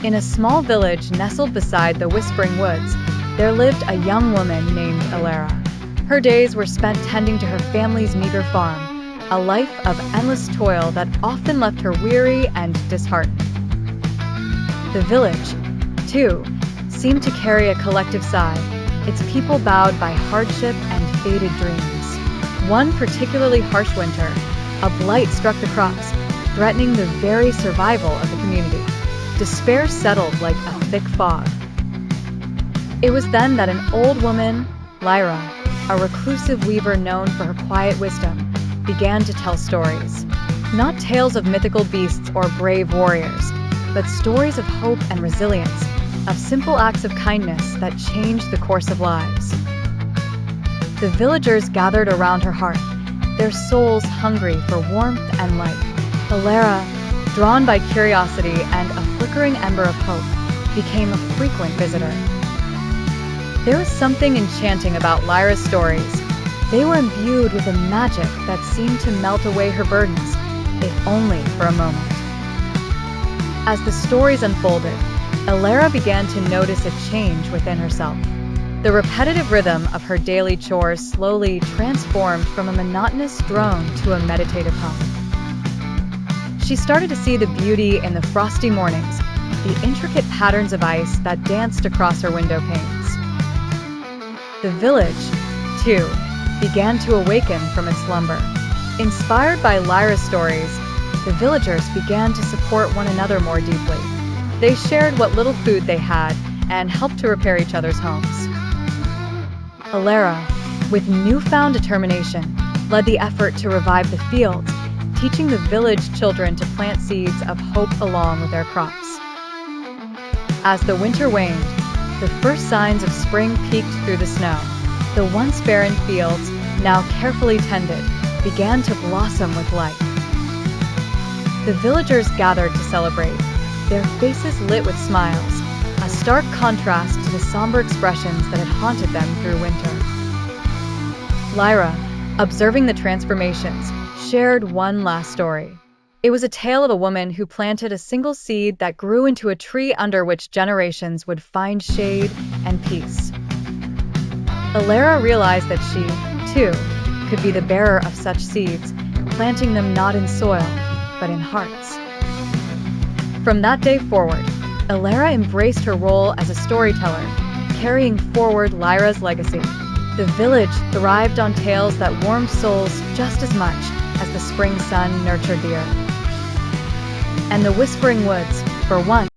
In a small village nestled beside the Whispering Woods, there lived a young woman named Alara. Her days were spent tending to her family's meager farm, a life of endless toil that often left her weary and disheartened. The village, too, seemed to carry a collective sigh, its people bowed by hardship and faded dreams. One particularly harsh winter, a blight struck the crops, threatening the very survival of the community. Despair settled like a thick fog. It was then that an old woman, Lyra, a reclusive weaver known for her quiet wisdom, began to tell stories. Not tales of mythical beasts or brave warriors, but stories of hope and resilience, of simple acts of kindness that changed the course of lives. The villagers gathered around her hearth, their souls hungry for warmth and light. Alara, drawn by curiosity and a flickering ember of hope, became a frequent visitor. There was something enchanting about Lyra's stories. They were imbued with a magic that seemed to melt away her burdens, if only for a moment. As the stories unfolded, Alara began to notice a change within herself. The repetitive rhythm of her daily chores slowly transformed from a monotonous drone to a meditative hum. She started to see the beauty in the frosty mornings, the intricate patterns of ice that danced across her window panes. The village, too, began to awaken from its slumber. Inspired by Lyra's stories, the villagers began to support one another more deeply. They shared what little food they had and helped to repair each other's homes. Alara, with newfound determination, led the effort to revive the fields, teaching the village children to plant seeds of hope along with their crops. As the winter waned, the first signs of spring peeked through the snow. The once barren fields, now carefully tended, began to blossom with life. The villagers gathered to celebrate, their faces lit with smiles, a stark contrast to the somber expressions that had haunted them through winter. Lyra, observing the transformations, shared one last story. It was a tale of a woman who planted a single seed that grew into a tree under which generations would find shade and peace. Alara realized that she, too, could be the bearer of such seeds, planting them not in soil, but in hearts. From that day forward, Alara embraced her role as a storyteller, carrying forward Lyra's legacy. The village thrived on tales that warmed souls just as much as the spring sun nurtured the earth. And the Whispering Woods, for once,